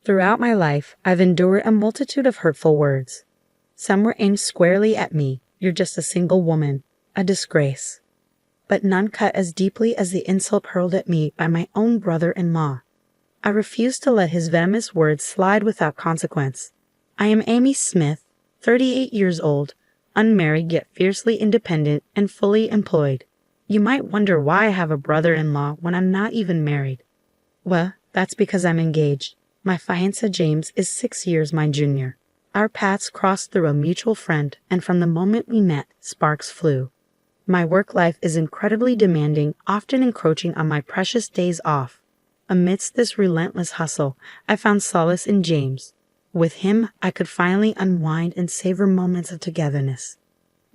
Throughout my life, I've endured a multitude of hurtful words. Some were aimed squarely at me. You're just a single woman, a disgrace. But none cut as deeply as the insult hurled at me by my own brother-in-law. I refused to let his venomous words slide without consequence. I am Amy Smith, 38 years old, unmarried yet fiercely independent and fully employed. You might wonder why I have a brother-in-law when I'm not even married. Well, that's because I'm engaged. My fiancé James is 6 years my junior. Our paths crossed through a mutual friend, and from the moment we met, sparks flew. My work life is incredibly demanding, often encroaching on my precious days off. Amidst this relentless hustle, I found solace in James. With him, I could finally unwind and savor moments of togetherness.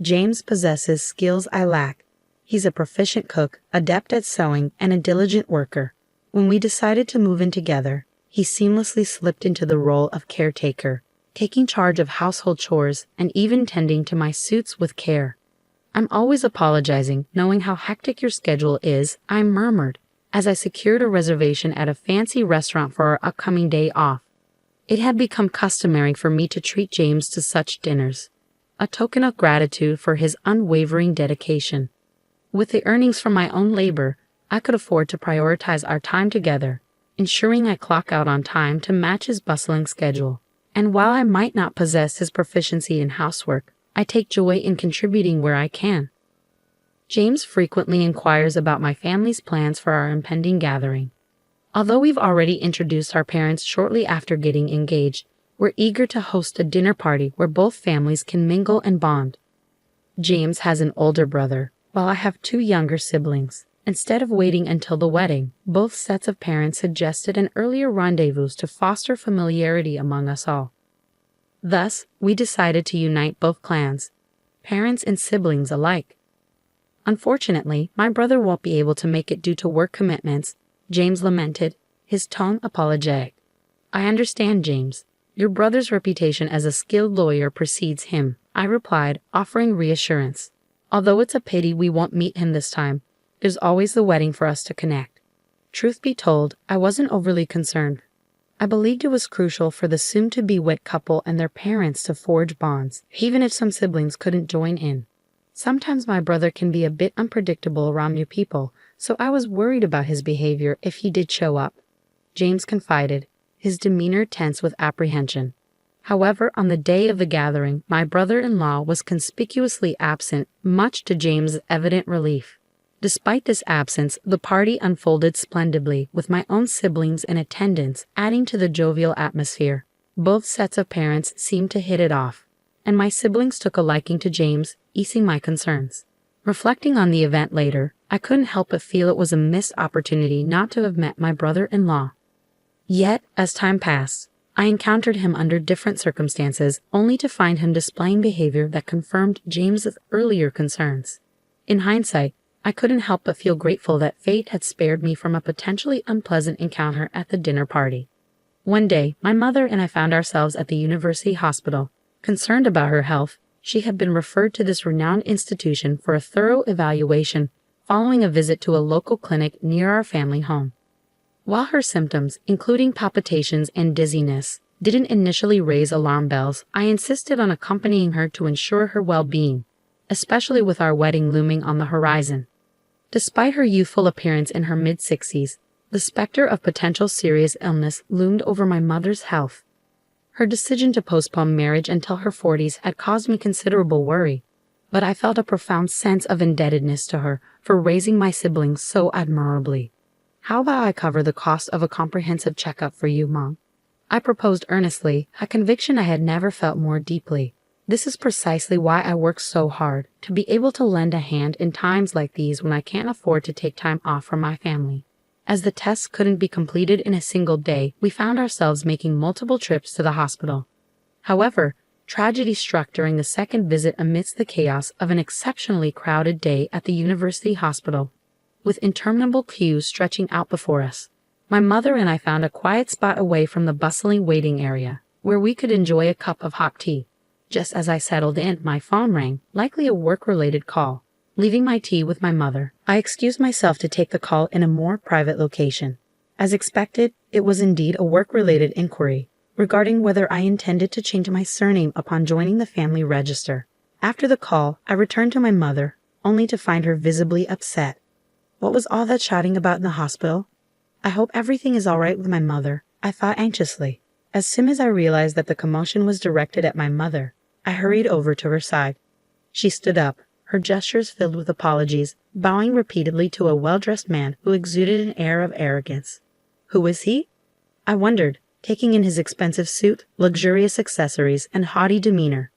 James possesses skills I lack. He's a proficient cook, adept at sewing, and a diligent worker. When we decided to move in together, he seamlessly slipped into the role of caretaker, taking charge of household chores and even tending to my suits with care. I'm always apologizing, knowing how hectic your schedule is, I murmured, as I secured a reservation at a fancy restaurant for our upcoming day off. It had become customary for me to treat James to such dinners, a token of gratitude for his unwavering dedication. With the earnings from my own labor, I could afford to prioritize our time together, ensuring I clock out on time to match his bustling schedule. And while I might not possess his proficiency in housework, I take joy in contributing where I can. James frequently inquires about my family's plans for our impending gathering. Although we've already introduced our parents shortly after getting engaged, we're eager to host a dinner party where both families can mingle and bond. James has an older brother, while I have 2 younger siblings. Instead of waiting until the wedding, both sets of parents suggested an earlier rendezvous to foster familiarity among us all. Thus, we decided to unite both clans, parents and siblings alike. Unfortunately, my brother won't be able to make it due to work commitments, James lamented, his tone apologetic. I understand, James. Your brother's reputation as a skilled lawyer precedes him, I replied, offering reassurance. Although it's a pity we won't meet him this time, there's always the wedding for us to connect. Truth be told, I wasn't overly concerned. I believed it was crucial for the soon-to-be wed couple and their parents to forge bonds, even if some siblings couldn't join in. Sometimes my brother can be a bit unpredictable around new people, so I was worried about his behavior if he did show up. James confided, his demeanor tense with apprehension. However, on the day of the gathering, my brother-in-law was conspicuously absent, much to James's evident relief. Despite this absence, the party unfolded splendidly, with my own siblings in attendance, adding to the jovial atmosphere. Both sets of parents seemed to hit it off, and my siblings took a liking to James, easing my concerns. Reflecting on the event later, I couldn't help but feel it was a missed opportunity not to have met my brother-in-law. Yet, as time passed, I encountered him under different circumstances, only to find him displaying behavior that confirmed James's earlier concerns. In hindsight, I couldn't help but feel grateful that fate had spared me from a potentially unpleasant encounter at the dinner party. One day, my mother and I found ourselves at the university hospital. Concerned about her health, she had been referred to this renowned institution for a thorough evaluation following a visit to a local clinic near our family home. While her symptoms, including palpitations and dizziness, didn't initially raise alarm bells, I insisted on accompanying her to ensure her well-being, especially with our wedding looming on the horizon. Despite her youthful appearance in her mid-60s, the specter of potential serious illness loomed over my mother's health. Her decision to postpone marriage until her 40s had caused me considerable worry, but I felt a profound sense of indebtedness to her for raising my siblings so admirably. How about I cover the cost of a comprehensive checkup for you, Mom? I proposed earnestly, a conviction I had never felt more deeply. This is precisely why I work so hard, to be able to lend a hand in times like these when I can't afford to take time off from my family. As the tests couldn't be completed in a single day, we found ourselves making multiple trips to the hospital. However, tragedy struck during the second visit amidst the chaos of an exceptionally crowded day at the university hospital. With interminable queues stretching out before us, my mother and I found a quiet spot away from the bustling waiting area, where we could enjoy a cup of hot tea. Just as I settled in, my phone rang, likely a work-related call. Leaving my tea with my mother, I excused myself to take the call in a more private location. As expected, it was indeed a work-related inquiry regarding whether I intended to change my surname upon joining the family register. After the call, I returned to my mother, only to find her visibly upset. What was all that shouting about in the hospital? I hope everything is all right with my mother, I thought anxiously. As soon as I realized that the commotion was directed at my mother, I hurried over to her side. She stood up, her gestures filled with apologies, bowing repeatedly to a well-dressed man who exuded an air of arrogance. Who was he? I wondered, taking in his expensive suit, luxurious accessories, and haughty demeanor.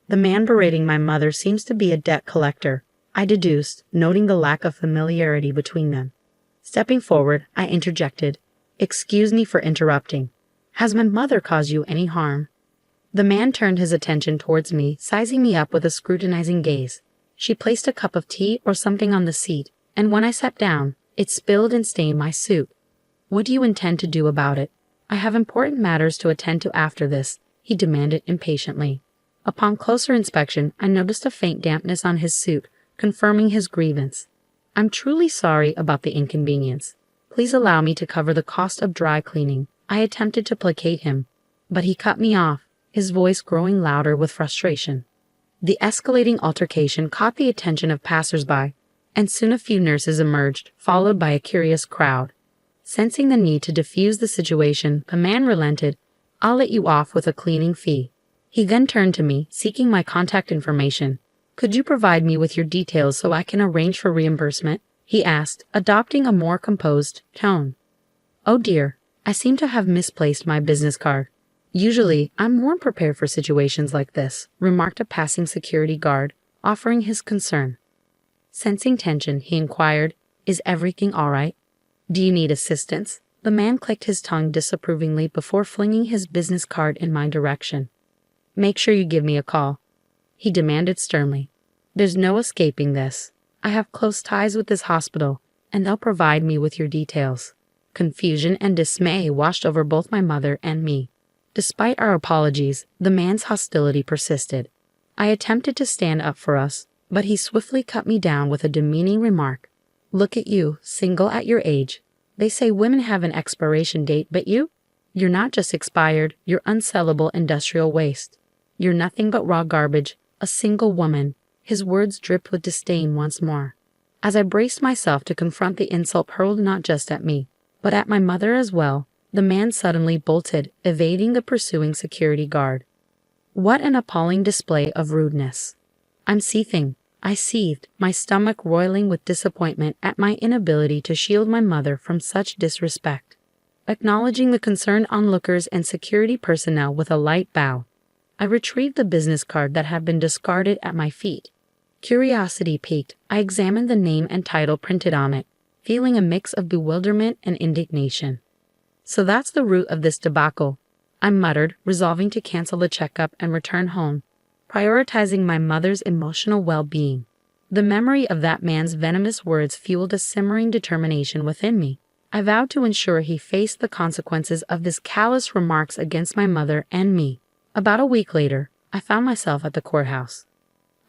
The man berating my mother seems to be a debt collector, I deduced, noting the lack of familiarity between them. Stepping forward, I interjected, "Excuse me for interrupting. Has my mother caused you any harm?" The man turned his attention towards me, sizing me up with a scrutinizing gaze. She placed a cup of tea or something on the seat, and when I sat down, it spilled and stained my suit. "What do you intend to do about it?" "I have important matters to attend to after this," he demanded impatiently. Upon closer inspection, I noticed a faint dampness on his suit, confirming his grievance. "I'm truly sorry about the inconvenience. Please allow me to cover the cost of dry cleaning." I attempted to placate him, but he cut me off, his voice growing louder with frustration. The escalating altercation caught the attention of passers-by, and soon a few nurses emerged, followed by a curious crowd. Sensing the need to defuse the situation, the man relented. "I'll let you off with a cleaning fee." He then turned to me, seeking my contact information. "Could you provide me with your details so I can arrange for reimbursement?" he asked, adopting a more composed tone. "Oh dear, I seem to have misplaced my business card. Usually, I'm more prepared for situations like this," remarked a passing security guard, offering his concern. Sensing tension, he inquired, "Is everything all right? Do you need assistance?" The man clicked his tongue disapprovingly before flinging his business card in my direction. "Make sure you give me a call," he demanded sternly. "There's no escaping this. I have close ties with this hospital, and they'll provide me with your details." Confusion and dismay washed over both my mother and me. Despite our apologies, the man's hostility persisted. I attempted to stand up for us, but he swiftly cut me down with a demeaning remark. "Look at you, single at your age. They say women have an expiration date, but you're not just expired, you're unsellable industrial waste. You're nothing but raw garbage, a single woman." His words dripped with disdain once more. As I braced myself to confront the insult hurled not just at me, but at my mother as well, the man suddenly bolted, evading the pursuing security guard. What an appalling display of rudeness. I'm seething. I seethed, my stomach roiling with disappointment at my inability to shield my mother from such disrespect. Acknowledging the concerned onlookers and security personnel with a light bow, I retrieved the business card that had been discarded at my feet. Curiosity piqued, I examined the name and title printed on it, feeling a mix of bewilderment and indignation. "So that's the root of this debacle," I muttered, resolving to cancel the checkup and return home, prioritizing my mother's emotional well-being. The memory of that man's venomous words fueled a simmering determination within me. I vowed to ensure he faced the consequences of his callous remarks against my mother and me. About a week later, I found myself at the courthouse.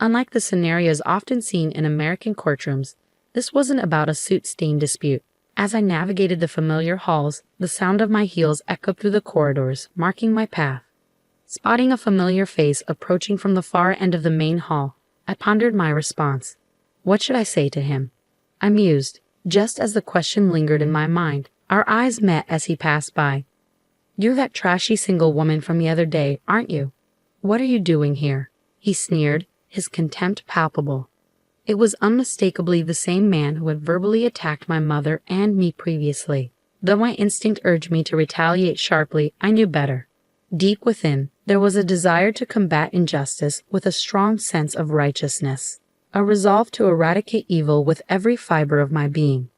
Unlike the scenarios often seen in American courtrooms, this wasn't about a suit-stained dispute. As I navigated the familiar halls, the sound of my heels echoed through the corridors, marking my path. Spotting a familiar face approaching from the far end of the main hall, I pondered my response. What should I say to him? I mused. Just as the question lingered in my mind, our eyes met as he passed by. "You're that trashy single woman from the other day, aren't you? What are you doing here?" he sneered, his contempt palpable. It was unmistakably the same man who had verbally attacked my mother and me previously. Though my instinct urged me to retaliate sharply, I knew better. Deep within, there was a desire to combat injustice with a strong sense of righteousness, a resolve to eradicate evil with every fiber of my being.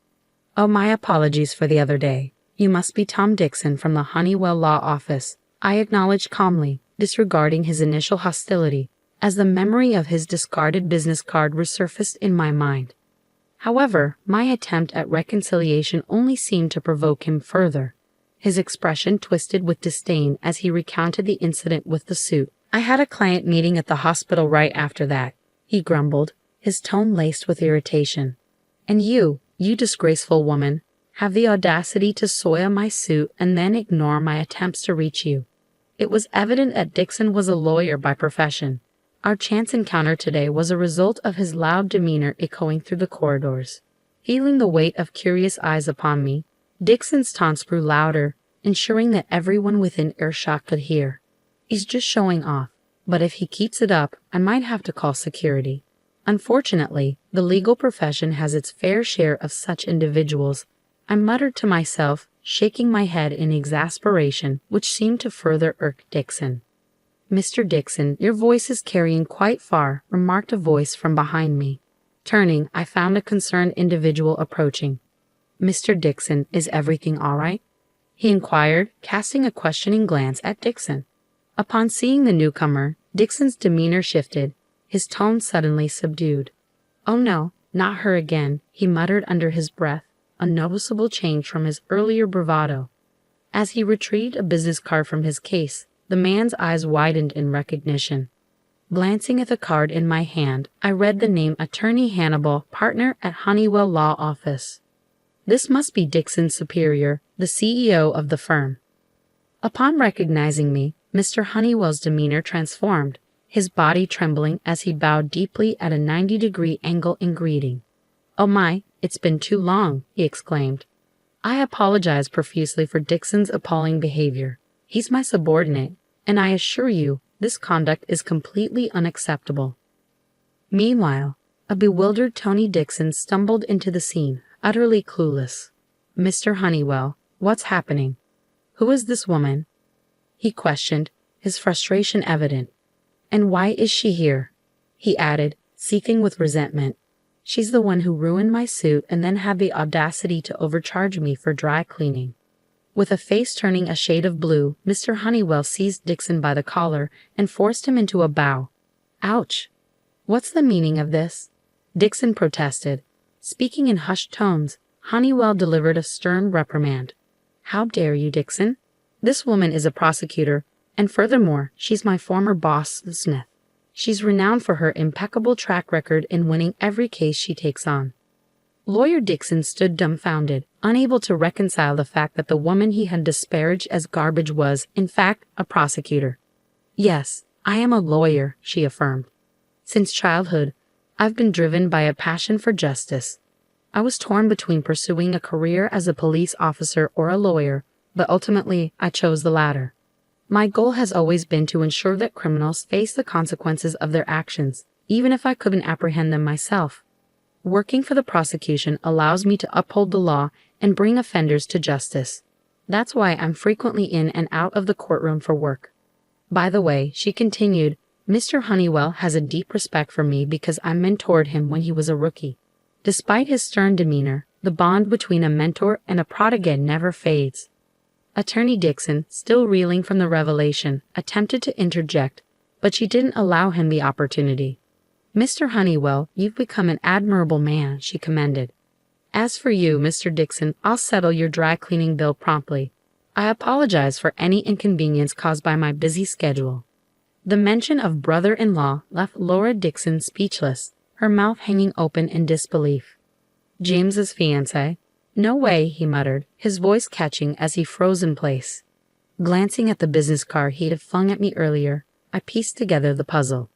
"Oh, my apologies for the other day. You must be Tom Dixon from the Honeywell Law Office," I acknowledged calmly, disregarding his initial hostility, as the memory of his discarded business card resurfaced in my mind. However, my attempt at reconciliation only seemed to provoke him further. His expression twisted with disdain as he recounted the incident with the suit. "I had a client meeting at the hospital right after that," he grumbled, his tone laced with irritation. "And you disgraceful woman, have the audacity to soil my suit and then ignore my attempts to reach you. It was evident that Dixon was a lawyer by profession. Our chance encounter today was a result of his loud demeanor echoing through the corridors. Feeling the weight of curious eyes upon me, Dixon's taunts grew louder, ensuring that everyone within earshot could hear. He's just showing off, but if he keeps it up, I might have to call security. Unfortunately, the legal profession has its fair share of such individuals, I muttered to myself, shaking my head in exasperation, which seemed to further irk Dixon. "Mr. Dixon, your voice is carrying quite far," remarked a voice from behind me. Turning, I found a concerned individual approaching. "Mr. Dixon, is everything all right?" he inquired, casting a questioning glance at Dixon. Upon seeing the newcomer, Dixon's demeanor shifted, his tone suddenly subdued. "Oh no, not her again," he muttered under his breath, a noticeable change from his earlier bravado. As he retrieved a business card from his case, the man's eyes widened in recognition. Glancing at the card in my hand, I read the name Attorney Hannibal, partner at Honeywell Law Office. This must be Dixon's superior, the CEO of the firm. Upon recognizing me, Mr. Honeywell's demeanor transformed, his body trembling as he bowed deeply at a 90-degree angle in greeting. "Oh my, it's been too long," he exclaimed. I apologized profusely for Dixon's appalling behavior. He's my subordinate, and I assure you, this conduct is completely unacceptable. Meanwhile, a bewildered Tony Dixon stumbled into the scene, utterly clueless. "Mr. Honeywell, what's happening? Who is this woman?" he questioned, his frustration evident. "And why is she here?" he added, seething with resentment. "She's the one who ruined my suit and then had the audacity to overcharge me for dry cleaning." With a face turning a shade of blue, Mr. Honeywell seized Dixon by the collar and forced him into a bow. "Ouch! What's the meaning of this?" Dixon protested. Speaking in hushed tones, Honeywell delivered a stern reprimand. "How dare you, Dixon? This woman is a prosecutor, and furthermore, she's my former boss, Smith. She's renowned for her impeccable track record in winning every case she takes on." Lawyer Dixon stood dumbfounded, unable to reconcile the fact that the woman he had disparaged as garbage was, in fact, a prosecutor. "Yes, I am a lawyer," she affirmed. "Since childhood, I've been driven by a passion for justice. I was torn between pursuing a career as a police officer or a lawyer, but ultimately I chose the latter. My goal has always been to ensure that criminals face the consequences of their actions, even if I couldn't apprehend them myself. Working for the prosecution allows me to uphold the law and bring offenders to justice. That's why I'm frequently in and out of the courtroom for work. By the way," she continued, "Mr. Honeywell has a deep respect for me because I mentored him when he was a rookie. Despite his stern demeanor, the bond between a mentor and a protege never fades." Attorney Dixon, still reeling from the revelation, attempted to interject, but she didn't allow him the opportunity. "Mr. Honeywell, you've become an admirable man," she commended. "As for you, Mr. Dixon, I'll settle your dry cleaning bill promptly. I apologize for any inconvenience caused by my busy schedule." The mention of brother-in-law left Laura Dixon speechless, her mouth hanging open in disbelief. "James's fiancée? No way," he muttered, his voice catching as he froze in place. Glancing at the business card he'd flung at me earlier, I pieced together the puzzle.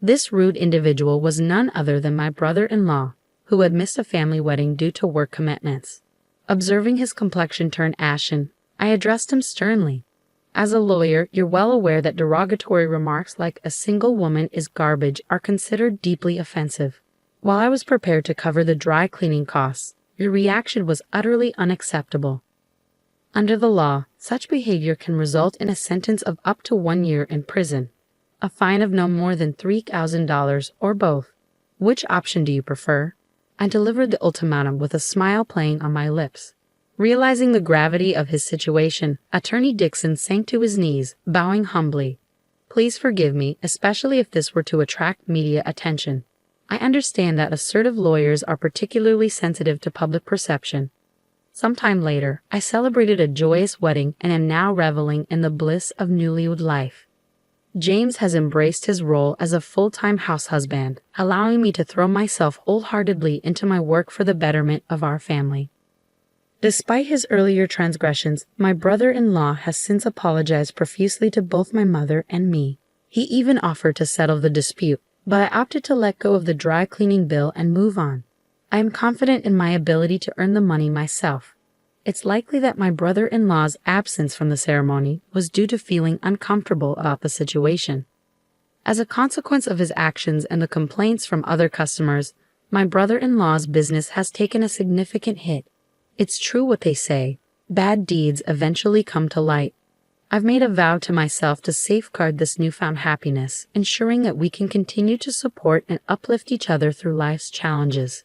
This rude individual was none other than my brother-in-law, who had missed a family wedding due to work commitments. Observing his complexion turn ashen, I addressed him sternly. "As a lawyer, you're well aware that derogatory remarks like 'a single woman is garbage' are considered deeply offensive. While I was prepared to cover the dry cleaning costs, your reaction was utterly unacceptable. Under the law, such behavior can result in a sentence of up to 1 year in prison, a fine of no more than $3,000, or both. Which option do you prefer?" I delivered the ultimatum with a smile playing on my lips. Realizing the gravity of his situation, Attorney Dixon sank to his knees, bowing humbly. "Please forgive me, especially if this were to attract media attention. I understand that assertive lawyers are particularly sensitive to public perception." Sometime later, I celebrated a joyous wedding and am now reveling in the bliss of newlywed life. James has embraced his role as a full-time house husband, allowing me to throw myself wholeheartedly into my work for the betterment of our family. Despite his earlier transgressions, my brother-in-law has since apologized profusely to both my mother and me. He even offered to settle the dispute, but I opted to let go of the dry cleaning bill and move on. I am confident in my ability to earn the money myself. It's likely that my brother-in-law's absence from the ceremony was due to feeling uncomfortable about the situation. As a consequence of his actions and the complaints from other customers, my brother-in-law's business has taken a significant hit. It's true what they say, bad deeds eventually come to light. I've made a vow to myself to safeguard this newfound happiness, ensuring that we can continue to support and uplift each other through life's challenges.